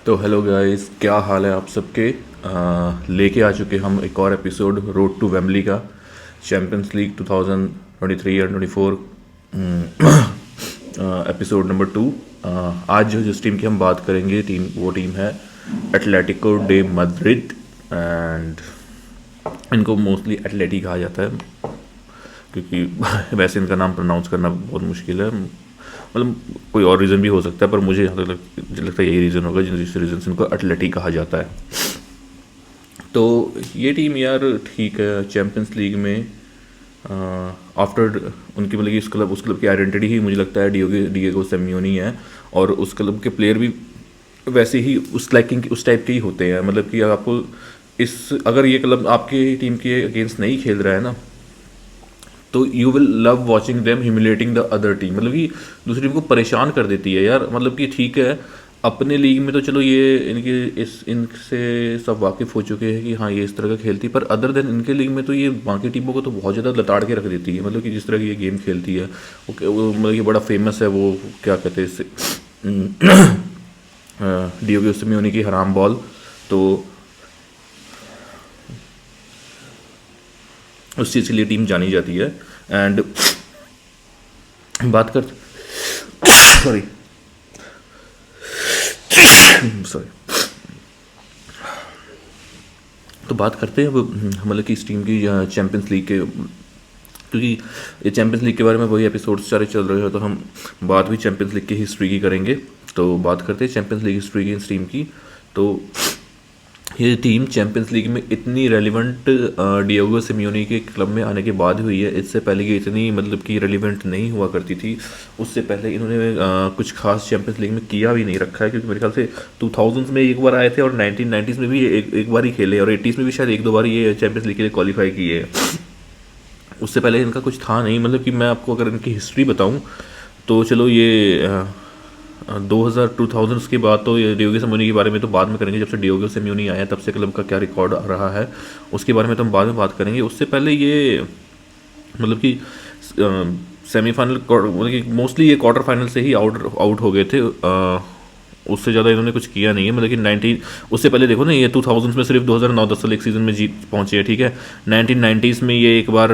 तो hello guys, क्या हाल है आप सबके। लेके आ चुके हम एक और एपिसोड रोड टू वेम्बली का, चैम्पियंस लीग 2023 और 24 एपिसोड नंबर 2। आज जिस टीम की हम बात करेंगे वो टीम है एटलेटिको डे मैड्रिड। एंड इनको मोस्टली एटलेटी कहा जाता है क्योंकि वैसे इनका नाम प्रोनाउंस करना बहुत मुश्किल है। मतलब कोई और रीज़न भी हो सकता है, पर मुझे यहाँ तक लगता है यही रीज़न होगा जिस रीज़न से इनको एटलेटिक कहा जाता है। तो ये टीम यार ठीक है, चैम्पियंस लीग में आफ्टर उनकी मतलब कि उस क्लब की आइडेंटिटी ही मुझे लगता है डिएगो सिमियोनी है। और उस क्लब के प्लेयर भी वैसे ही उस टाइप के ही होते हैं। मतलब कि आपको अगर ये क्लब आपकी टीम के अगेंस्ट नहीं खेल रहा है ना, तो you will love watching them humiliating the other team. मतलब कि दूसरी टीम को परेशान कर देती है यार। मतलब कि ठीक है, अपने लीग में तो चलो ये इनसे सब वाकिफ़ हो चुके हैं कि हाँ ये इस तरह का खेलती है, पर अदर देन इनके लीग में तो ये बाकी टीमों को तो बहुत ज़्यादा लताड़ के रख देती है। मतलब कि जिस तरह की ये गेम खेलती है वो मतलब ये बड़ा फेमस है। वो क्या कहते हैं इससे, डियोगो सिमियोनी की हराम बॉल। तो उस चीज़ के लिए टीम जानी जाती है। एंड बात कर सॉरी सॉरी तो बात करते हैं अब मतलब कि इस टीम की चैम्पियंस लीग के, क्योंकि ये चैम्पियंस लीग के बारे में वही एपिसोड्स सारे चल रहे हो, तो हम बात भी चैम्पियंस लीग की हिस्ट्री की करेंगे। तो बात करते हैं चैम्पियंस लीग हिस्ट्री की इस टीम की। तो ये टीम चैम्पियंस लीग में इतनी रेलिवेंट डिएगो सिमियोनी के क्लब में आने के बाद हुई है। इससे पहले ये इतनी मतलब कि रेलिवेंट नहीं हुआ करती थी। उससे पहले इन्होंने कुछ खास चैम्पियंस लीग में किया भी नहीं रखा है, क्योंकि मेरे ख्याल से 2000s में एक बार आए थे और 1990s में भी एक बार ही खेले, और 80s में भी शायद एक दो बार ये चैम्पियंस लीग के लिए क्वालिफाई किए हैं। उससे पहले इनका कुछ था नहीं। मतलब कि मैं आपको अगर इनकी हिस्ट्री बताऊं तो चलो ये 2000 के बाद तो ये डियोगो सिमियोनी के बारे में तो बाद में करेंगे। जब से डियोगो सिमियोनी आया तब से क्लब का क्या रिकॉर्ड रहा है उसके बारे में तो हम बाद में बात करेंगे। उससे पहले ये मतलब कि सेमीफाइनल मतलब कि मोस्टली ये क्वार्टर फाइनल से ही आउट हो गए थे। उससे ज़्यादा इन्होंने कुछ किया नहीं है। मतलब कि 19 उससे पहले देखो ना, ये 2000s में सिर्फ 2009-10 साल एक सीज़न में जीत पहुंचे हैं, ठीक है। 1990s में ये एक बार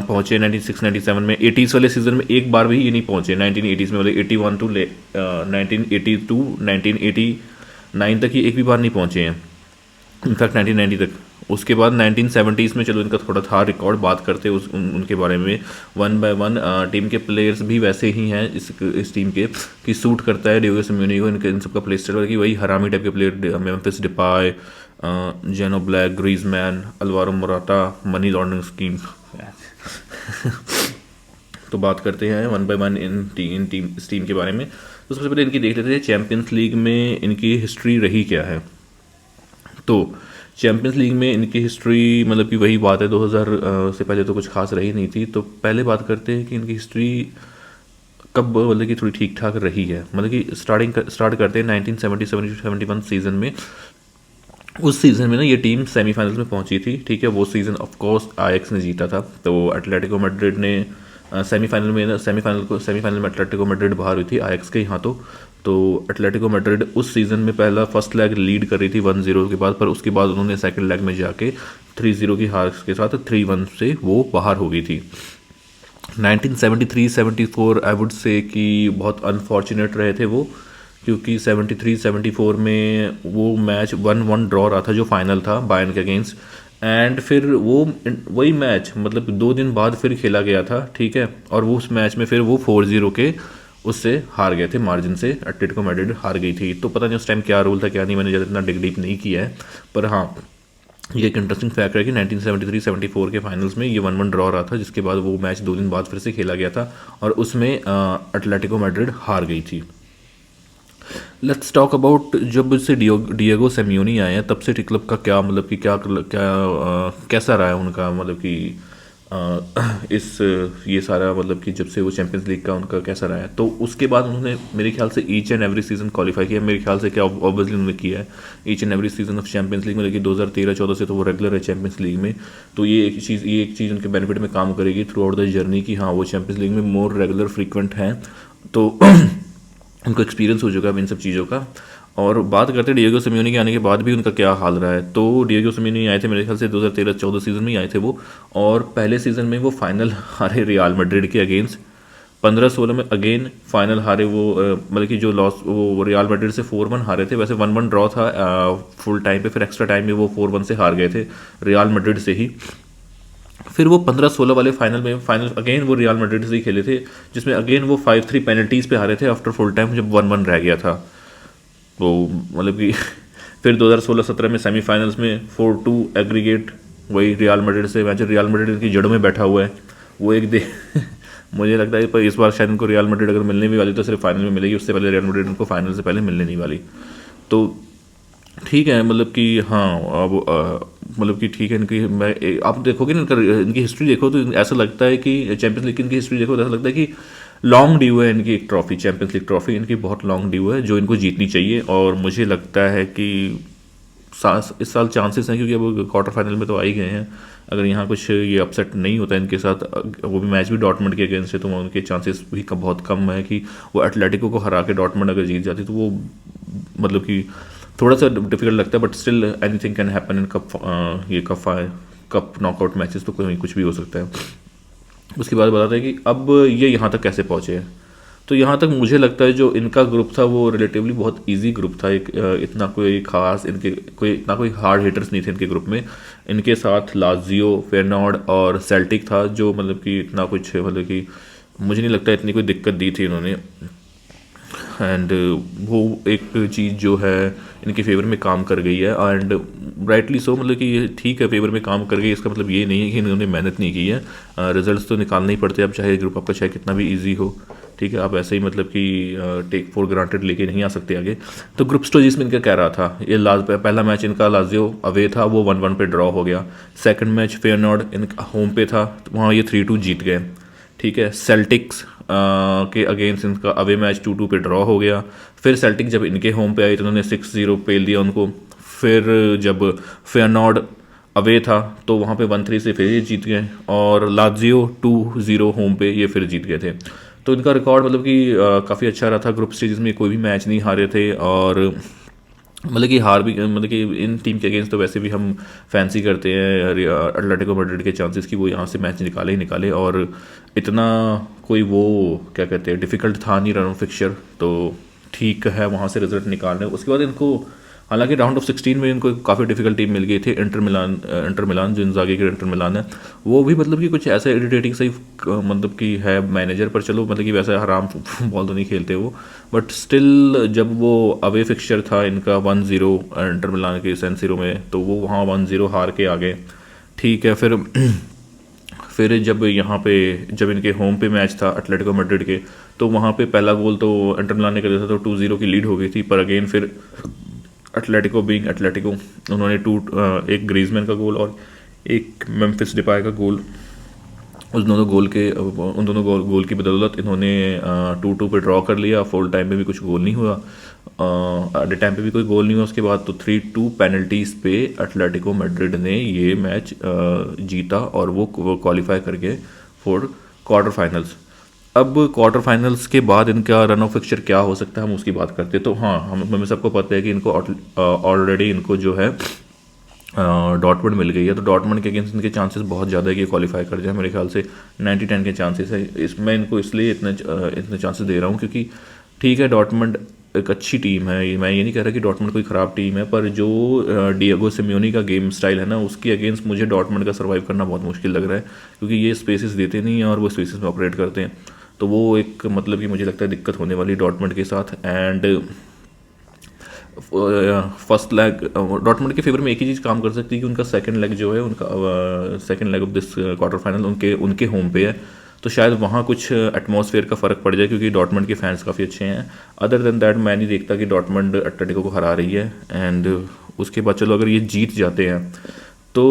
पहुंचे, 96-97 में। 80s वाले सीज़न में एक बार भी ये नहीं पहुंचे। 1980s में मतलब 81 टू 1982 1989 तक ये एक भी बार नहीं पहुंचे हैं, इनफैक्ट 1990 तक। उसके बाद 1970s में चलो इनका थोड़ा था रिकॉर्ड, बात करते उनके बारे में वन बाय वन। टीम के प्लेयर्स भी वैसे ही हैं इस टीम के कि सूट करता है डियोगो सिमियोनी को इन सबका प्ले स्टाइल कि वही हरामी टाइप के प्लेयर, मेम्फिस डिपाय, जेनो black, Griezmann, Alvaro Morata, money laundering scheme. तो बात करते हैं वन बाय वन इस टीम के बारे में। तो सबसे पहले इनकी देख लेते हैं चैम्पियंस लीग में इनकी हिस्ट्री रही क्या है। तो चैम्पियंस लीग में इनकी हिस्ट्री मतलब कि वही बात है, 2000 से पहले तो कुछ खास रही नहीं थी। तो पहले बात करते हैं कि इनकी हिस्ट्री कब मतलब कि थोड़ी ठीक ठाक रही है। मतलब कि स्टार्ट करते हैं 1970-71 सीज़न में। उस सीज़न में ना ये टीम सेमीफाइनल्स में पहुंची थी, ठीक है। वो सीज़न ऑफ कोर्स आयक्स ने जीता था। तो एटलेटिको मैड्रिड ने सेमीफाइनल में एटलेटिको मैड्रिड बाहर हुई थी आयक्स के यहाँ। तो एटलेटिको मैड्रिड उस सीज़न में पहला फर्स्ट लेग लीड कर रही थी 1-0 के बाद, पर उसके बाद उन्होंने सेकंड लेग में जाके 3-0 की हार के साथ 3-1 से वो बाहर हो गई थी। 1973-74 आई वुड से कि बहुत अनफॉर्चुनेट रहे थे वो, क्योंकि 73-74 में वो मैच 1-1 ड्रॉ रहा था जो फाइनल था बायर्न के अगेंस्ट। एंड फिर वही मैच मतलब 2 दिन बाद फिर खेला गया था, ठीक है। और वो उस मैच में फिर वो 4-0 के उससे हार गए थे मार्जिन से, एटलेटिको मैड्रिड हार गई थी। तो पता नहीं उस टाइम क्या रूल था क्या नहीं, मैंने ज़्यादा इतना डिग डीप नहीं किया है। पर हाँ, ये एक इंटरेस्टिंग फैक्ट है कि 1973-74 के फाइनल्स में ये 1-1 ड्रॉ रहा था, जिसके बाद वो मैच 2 दिन बाद फिर से खेला गया था और उसमें एटलेटिको मैड्रिड हार गई थी। लेट्स टॉक अबाउट जब से डिएगो सिमियोनी आए हैं तब से क्लब का क्या मतलब कि कैसा रहा है उनका, मतलब कि ये सारा मतलब कि जब से वो चैंपियंस लीग का उनका कैसा रहा है। तो उसके बाद उन्होंने मेरे ख्याल से each and every season qualify किया। मेरे ख्याल से क्या ऑब्वियसली उन्होंने किया है each and every season off champions league में, लेकिन 2013-14 से तो वो रेगुलर है चैंपियंस लीग में। तो ये एक चीज़ उनके बेनिफिट में काम करेगी थ्रू आउट द जर्नी कि हाँ वो चैंपियंस लीग में मोर रेगुलर फ्रीक्वेंट हैं। तो उनको एक्सपीरियंस हो चुका है इन सब चीज़ों का। और बात करते हैं डिएगो सिमियोनी के आने के बाद भी उनका क्या हाल रहा है। तो डिएगो सिमियोनी आए थे मेरे ख्याल से 2013-14 सीज़न में ही आए थे वो, और पहले सीज़न में वो फाइनल हारे रियल मैड्रिड के अगेंस्ट। 15-16 में अगेन फाइनल हारे वो, मतलब कि जो लॉस वो रियल मैड्रिड से 4-1 हारे थे। वैसे 1-1 ड्रॉ था फुल टाइम पे, फिर एक्स्ट्रा टाइम में वो 4-1 से हार गए थे रियल मैड्रिड से ही। फिर वो 15-16 वाले फाइनल अगेन वो रियल मैड्रिड से ही खेले थे, जिसमें अगेन वो 5-3 पेनल्टीज़ पे हारे थे आफ्टर फुल टाइम, जब 1-1 रह गया था। तो मतलब कि फिर 2016-17 में सेमीफाइनल्स में 4-2 एग्रीगेट वही रियल मैड्रिड से मैच। रियल मैड्रिड की जड़ों में बैठा हुआ है वो एक दे मुझे लगता है पर इस बार शायद इनको रियल मैड्रिड अगर मिलने भी वाली तो सिर्फ फाइनल में मिलेगी, उससे पहले रियल मैड्रिड इनको फाइनल से पहले मिलने नहीं वाली। तो ठीक है, मतलब कि हाँ अब मतलब कि ठीक है इनकी, आप देखोगे ना इनकी हिस्ट्री देखो तो ऐसा लगता है कि चैंपियंस लीग की इनकी हिस्ट्री देखो तो ऐसा लगता है कि लॉन्ग ड्यू है इनकी एक ट्रॉफी, चैंपियंस लीग ट्रॉफी इनकी बहुत लॉन्ग ड्यू है जो इनको जीतनी चाहिए। और मुझे लगता है कि इस साल चांसेस हैं, क्योंकि अब क्वार्टर फाइनल में तो आ ही गए हैं। अगर यहाँ कुछ ये अपसेट नहीं होता इनके साथ, वो भी मैच भी डॉर्टमंड के अगेंस्ट है, तो उनके चांसेस भी बहुत कम है कि वो एटलेटिको को हरा के डॉर्टमंड अगर जीत जाती तो वो मतलब कि थोड़ा सा डिफिकल्ट लगता है, but still anything can happen in cup, ये कप नॉकआउट मैचेस, तो कोई कुछ भी हो सकता है। उसके बाद बताते हैं कि अब ये यहाँ तक कैसे पहुँचे हैं। तो यहाँ तक मुझे लगता है जो इनका ग्रुप था वो रिलेटिवली बहुत इजी ग्रुप था। एक इतना कोई खास इनके कोई हार्ड हिटर्स नहीं थे इनके ग्रुप में। इनके साथ लाजियो, फेयरनॉर्ड और सेल्टिक था, जो मतलब कि इतना कुछ मतलब कि मुझे नहीं लगता इतनी कोई दिक्कत दी थी इन्होंने। एंड वो एक चीज़ जो है इनके फेवर में काम कर गई है, एंड राइटली सो, मतलब कि ये ठीक है फेवर में काम कर गई, इसका मतलब ये नहीं है कि इन्होंने मेहनत नहीं की है। रिजल्ट्स तो निकालने ही पड़ते हैं, अब चाहे ग्रुप आपका चाहे कितना भी इजी हो, ठीक है, आप ऐसे ही मतलब कि टेक फॉर ग्रांटेड लेके नहीं आ सकते आगे। तो ग्रुप स्टेज में इनका कह रहा था, ये पहला मैच इनका लाजियो अवे था, वो 1-1 पे ड्रॉ हो गया। सेकंड मैच फेयरनॉर्ड इनका होम पे था, तो वहाँ ये 3-2 जीत गए, ठीक है। सेल्टिक्स के अगेंस्ट इनका अवे मैच 2-2 पे ड्रॉ हो गया। फिर सेल्टिक जब इनके होम पे आई तो उन्होंने 6-0 पेल दिया उनको। फिर जब फेयरनॉर्ड अवे था तो वहाँ पे 1-3 से फिर ये जीत गए, और लाजियो 2-0 होम पे ये फिर जीत गए थे। तो इनका रिकॉर्ड मतलब कि काफ़ी अच्छा रहा था। ग्रुप स्टेजेस में कोई भी मैच नहीं हारे थे, और मतलब कि हार भी मतलब कि इन टीम के अगेंस्ट तो वैसे भी हम फैंसी करते हैं एटलेटिको मैड्रिड के चांसेस कि वो यहाँ से मैच निकाले ही निकाले, और इतना कोई वो क्या कहते हैं डिफ़िकल्ट था नहीं रन फिक्चर, तो ठीक है वहाँ से रिजल्ट निकालने। उसके बाद इनको हालांकि राउंड ऑफ 16 में इनको काफ़ी डिफिकल्ट टीम मिल गई थी, इंटर मिलान जो इंजागी के इंटर मिलान है, वो भी मतलब कि कुछ ऐसा इरिटेटिंग सही मतलब कि है मैनेजर, पर चलो मतलब कि वैसा हराम बॉल तो नहीं खेलते वो, बट स्टिल जब वो अवे फिक्चर था इनका 1-0 इंटर मिलान के सैन सिरो में, तो वो वहाँ 1-0 हार के आ गए, ठीक है। फिर जब यहाँ पे जब इनके होम पे मैच था एटलेटिको मैड्रिड के, तो वहाँ पे पहला गोल तो इंटर मिलान ने कर दिया था, तो 2-0 की लीड हो गई थी, पर अगेन फिर एटलेटिको बीइंग एटलेटिको उन्होंने एक ग्रीजमैन का गोल और एक मेम्फिस डिपाई का गोल, उन दोनों गोल की बदौलत इन्होंने 2-2 पे ड्रॉ कर लिया। फुल टाइम में भी कुछ गोल नहीं हुआ, एट टाइम पे भी कोई गोल नहीं हुआ। उसके बाद तो 3-2 पेनल्टीज़ पे एटलेटिको मैड्रिड ने ये मैच जीता, और वो क्वालिफाई करके फॉर क्वार्टर फाइनल्स। अब क्वार्टर फाइनल्स के बाद इनका रन ऑफ फिक्चर क्या हो सकता है हम उसकी बात करते हैं। तो हाँ, हमें सबको पता है कि इनको ऑलरेडी इनको जो है डॉटमंड मिल गई है, तो डॉटमंड के अगेंस्ट इनके चांसेस बहुत ज़्यादा है कि क्वालिफाई कर जाए। मेरे ख्याल से 90-10 के चांसेस है। इसमें इनको इसलिए इतने चांसेस दे रहा हूँ क्योंकि ठीक है डॉटमंड एक अच्छी टीम है, मैं ये नहीं कह रहा कि डॉटमंड कोई ख़राब टीम है, पर जो डिएगो सिमियोनी का गेम स्टाइल है ना, उसके अगेंस्ट मुझे डॉटमंड का सर्वाइव करना बहुत मुश्किल लग रहा है, क्योंकि ये स्पेसेस देते नहीं हैं और वो स्पेसेस में ऑपरेट करते हैं। तो वो एक मतलब कि मुझे लगता है दिक्कत होने वाली डॉटमंड के साथ। एंड फर्स्ट लेग डॉटमंड के फेवर में एक ही चीज़ काम कर सकती है कि उनका सेकंड लेग जो है, उनका second leg of this quarter final उनके होम पे है, तो शायद वहाँ कुछ एटमॉस्फेयर का फ़र्क पड़ जाए, क्योंकि डॉटमंड के फैंस काफ़ी अच्छे हैं। अदर देन दैट मैं नहीं देखता कि डॉटमंड एटलेटिको को हरा रही है। एंड उसके बाद चलो अगर ये जीत जाते हैं तो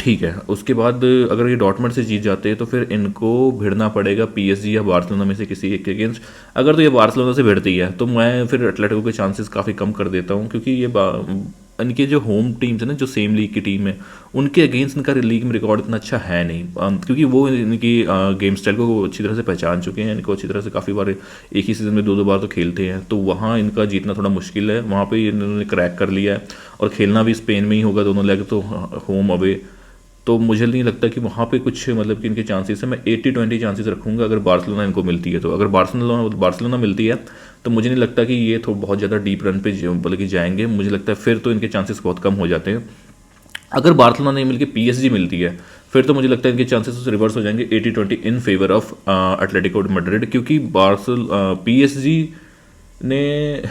ठीक है, उसके बाद अगर ये डॉटमंड से जीत जाते हैं तो फिर इनको भिड़ना पड़ेगा पीएसजी या बार्सिलोना में से किसी एक के अगेंस्ट। अगर तो ये बार्सिलोना से भिड़ती है तो मैं फिर एटलेटिको के चांसेस काफ़ी कम कर देता हूँ, क्योंकि ये इनके जो होम टीम्स है ना, जो सेम लीग की टीम है, उनके अगेंस्ट इनका लीग में रिकॉर्ड इतना अच्छा है नहीं, क्योंकि वो इनकी गेम स्टाइल को वो अच्छी तरह से पहचान चुके हैं, इनको अच्छी तरह से काफ़ी बार एक ही सीज़न में 2-2 बार तो खेलते हैं, तो वहाँ इनका जीतना थोड़ा मुश्किल है। वहाँ पे इन्होंने क्रैक कर लिया है, और खेलना भी स्पेन में ही होगा दोनों लेग, तो होम अवे। तो मुझे नहीं लगता कि वहाँ पे कुछ मतलब कि इनके चांसेस है। मैं 80-20 चांसेस रखूँगा अगर बार्सिलोना इनको मिलती है तो। अगर बार्सिलोना मिलती है तो मुझे नहीं लगता कि ये तो बहुत ज़्यादा डीप रन पे मतलब कि जाएंगे। मुझे लगता है फिर तो इनके चांसेस बहुत कम हो जाते हैं। अगर बार्सिलोना नहीं मिलकर PSG मिलती है, फिर तो मुझे लगता है इनके चांसेस रिवर्स हो जाएंगे 80-20 in favour of Atletico Madrid, क्योंकि PSG ने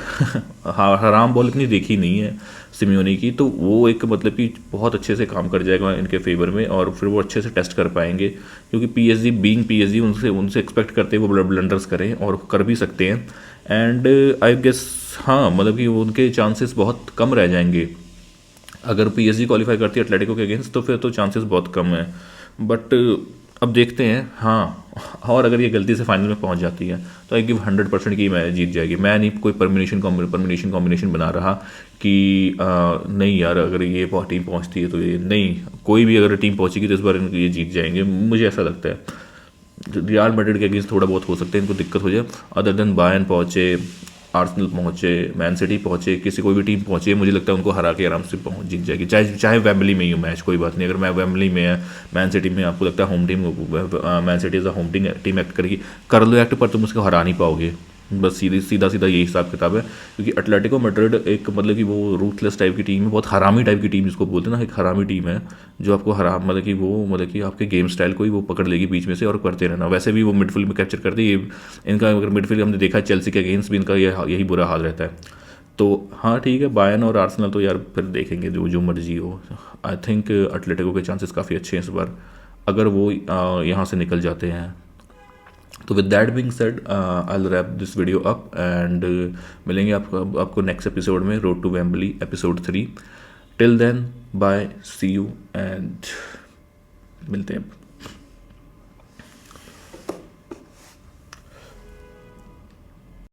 हराम बॉल इतनी देखी नहीं है सिमियोनी की, तो वो एक मतलब कि बहुत अच्छे से काम कर जाएगा इनके फेवर में, और फिर वो अच्छे से टेस्ट कर पाएंगे, क्योंकि PSG उनसे उनसे एक्सपेक्ट करते हैं वो ब्लंडर्स करें, और कर भी सकते हैं। एंड आई गेस हाँ, मतलब कि उनके चांसेस बहुत कम रह जाएंगे। अगर PSG क्वालिफाई करती है एटलेटिको के अगेंस्ट, तो फिर तो चांसेस बहुत कम है। बट अब देखते हैं। हाँ, और अगर ये गलती से फाइनल में पहुंच जाती है तो आई गिव 100% की मैं जीत जाएगी। मैं नहीं कोई परमिनेशन कॉम्बिनेशन बना रहा कि नहीं यार, अगर ये टीम पहुंचती है तो ये नहीं, कोई भी अगर टीम पहुंचेगी तो इस बार ये जीत जाएंगे, मुझे ऐसा लगता है। रियल मैड्रिड के अगेंस्ट थोड़ा बहुत हो सकता है इनको दिक्कत हो जाए, अदर देन बायर्न पहुंचे, आर्सेनल पहुंचे, मैन सिटी पहुंचे, किसी कोई भी टीम पहुंचे, मुझे लगता है उनको हरा के आराम से पहुंच जीत जाएगी, चाहे चाहे वेम्बली में ही हो मैच, कोई बात नहीं। अगर मैं वेम्बली में है, मैन सिटी में, आपको लगता है home team, Man City as a home team act करेगी, कर लो एक्ट, पर तुम उसको हरा नहीं पाओगे। बस सीधा सीधा यही हिसाब किताब है, क्योंकि एटलेटिको मैड्रिड एक मतलब कि वो रूथलेस टाइप की टीम है, बहुत हरामी टाइप की टीम जिसको बोलते हैं ना, एक हरामी टीम है जो आपको हरा मतलब कि वो मतलब कि आपके गेम स्टाइल को ही वो पकड़ लेगी बीच में से और करते रहना। वैसे भी वो मिडफील्ड में कैप्चर करते ये इनका, अगर मिडफील्ड हमने देखा है चेल्सी के अगेंस्ट भी इनका यही बुरा हाल रहता है। तो हाँ ठीक है, बायर्न और आर्सेनल तो यार फिर देखेंगे जो जो मर्जी हो। आई थिंक एटलेटिको के चांसेस काफ़ी अच्छे हैं इस बार, अगर वो यहाँ से निकल जाते हैं तो। With that being said, I will wrap this video up, and मिलेंगे आपको नेक्स्ट एपिसोड में, road to Wembley episode 3। Till then bye, see you, and मिलते हैं।